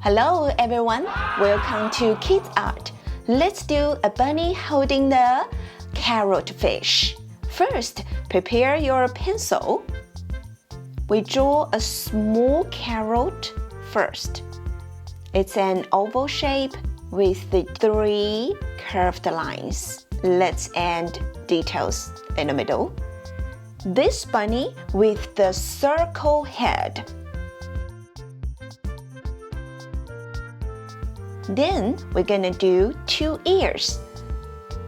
Hello everyone, welcome to Kids Art. Let's do a bunny holding the carrot fish. First, prepare your pencil. We draw a small carrot first. It's an oval shape with the 3 curved lines. Let's add details in the middle. This bunny with the circle head. Then we're gonna do 2 ears.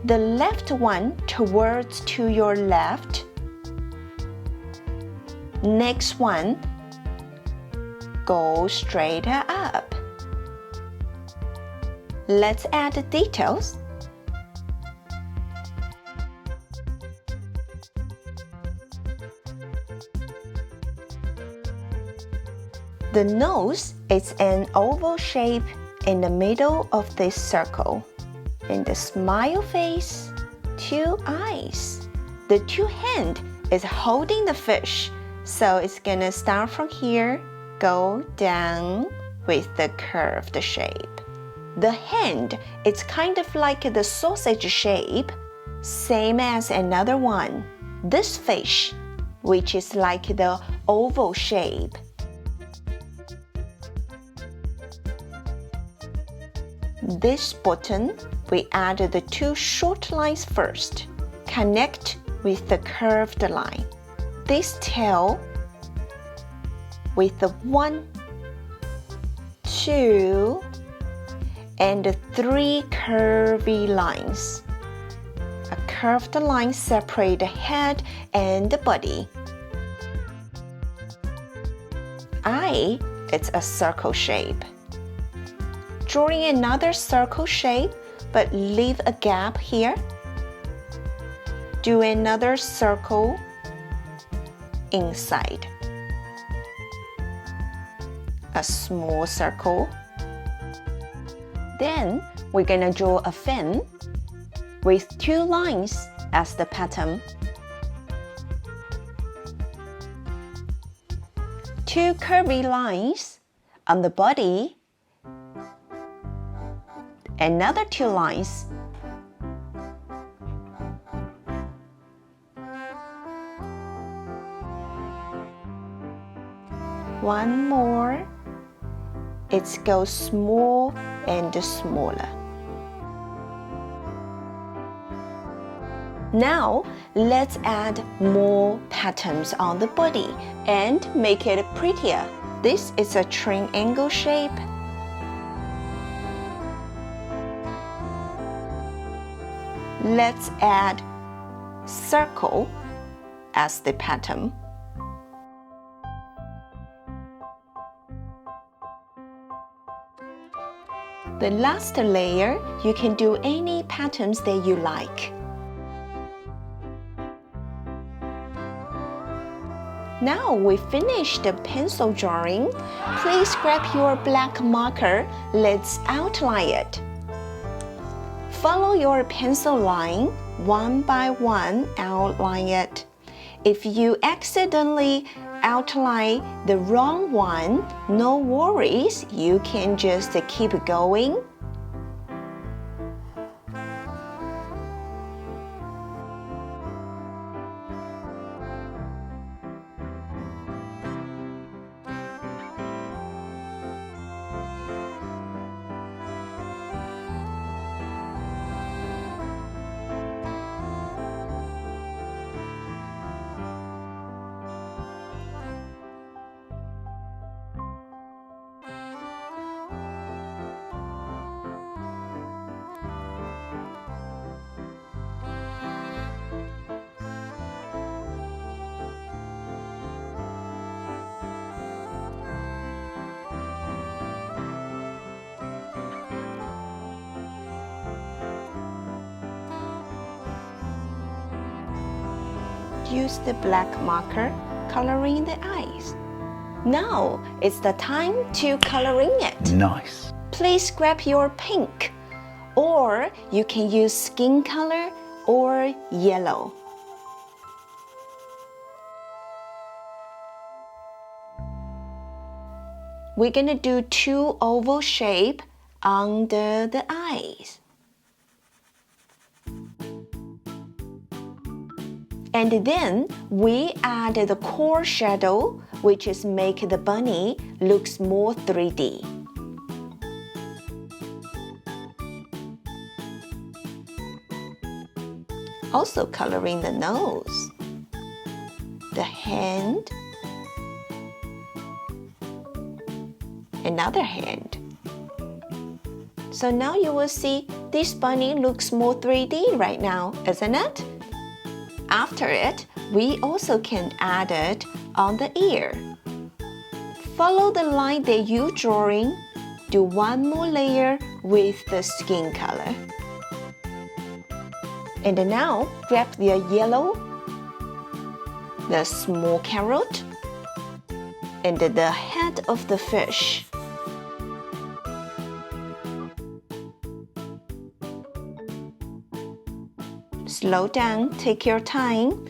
The left one towards to your left. Next one, go straight up. Let's add the details. The nose is an oval shape in the middle of this circle. In the smile face, 2 eyes. The 2 hand is holding the fish, so it's gonna start from here, go down with the curved shape. The hand is kind of like the sausage shape, same as another one. This fish, which is like the oval shape. This button, we add the 2 short lines first. Connect with the curved line. This tail with the 1, 2, and 3 curvy lines. A curved line separates the head and the body. Eye, it's a circle shape. Drawing another circle shape, but leave a gap here. Do another circle inside. A small circle. Then we're gonna draw a fin with 2 lines as the pattern. 2 curvy lines on the body. Another 2 lines. One more. It goes small and smaller. Now, let's add more patterns on the body and make it prettier. This is a triangle shape. Let's add circle as the pattern. The last layer, you can do any patterns that you like. Now we finished the pencil drawing. Please grab your black marker. Let's outline it. Follow your pencil line, one by one, outline it. If you accidentally outline the wrong one, no worries, you can just keep going. Use the black marker, coloring the eyes. Now it's the time to coloring it. Nice. Please grab your pink, or you can use skin color or yellow. we're gonna do 2 oval shape under the eyes. And then we add the core shadow, which is make the bunny looks more 3D. Also coloring the nose, the hand, another hand. So now you will see this bunny looks more 3D right now, isn't it? After it, we also can add it on the ear. Follow the line that you're drawing. Do one more layer with the skin color. And now grab the yellow, the small carrot, and the head of the fish. Slow down, take your time.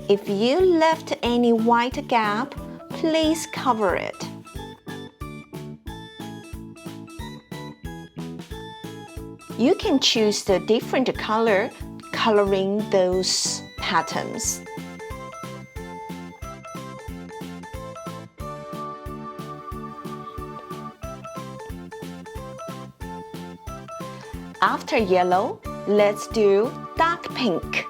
If you left any white gap, please cover it. You can choose the different color coloring those patterns. After yellow, let's do dark pink.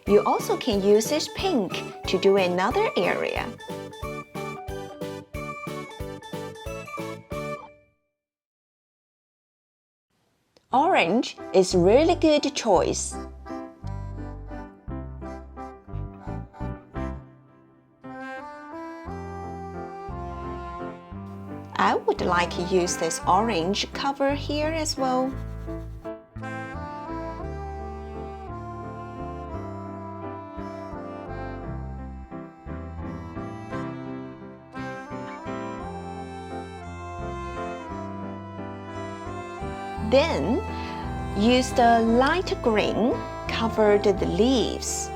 You also can use this pink to do another area. Orange is really good choice. I would like to use this orange cover here as well. Then, use the light green, cover the leaves.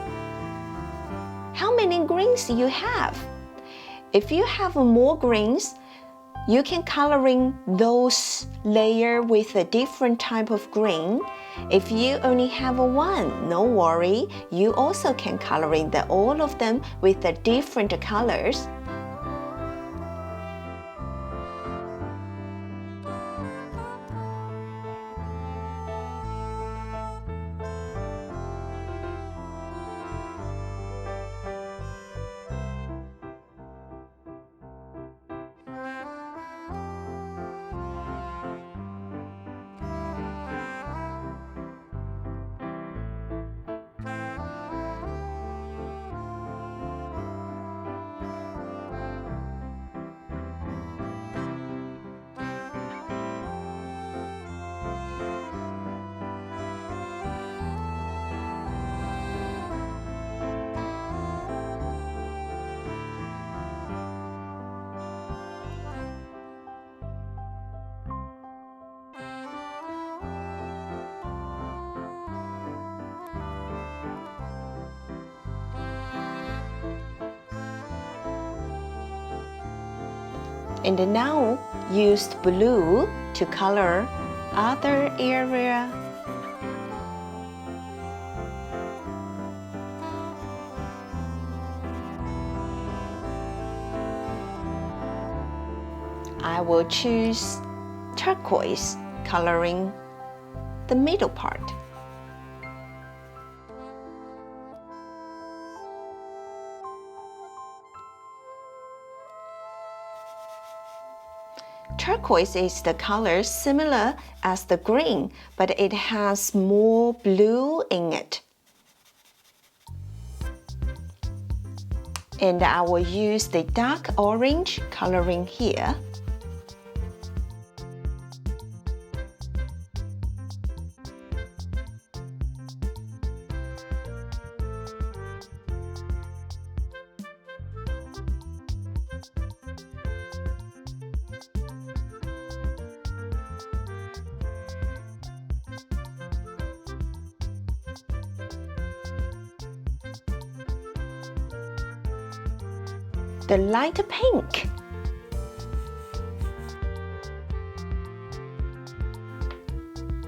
How many greens do you have? If you have more greens, you can coloring those layer with a different type of green. If you only have one, no worry. You also can coloring all of them with the different colors. And now use blue to color other area. I will choose turquoise, coloring the middle part. Turquoise is the color similar as the green, but it has more blue in it. And I will use the dark orange coloring here. the light pink.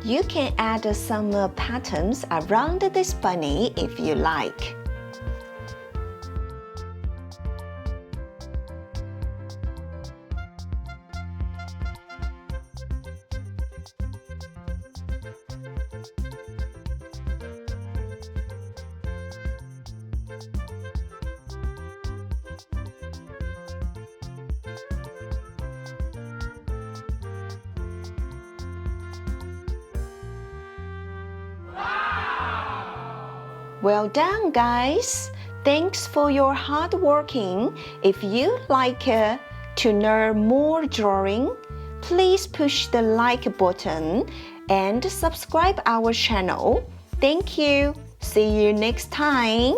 You can add some patterns around this bunny if you like. Well done, guys! Thanks for your hard working. If you like to learn more drawing, please push the like button and subscribe our channel. Thank you. See you next time.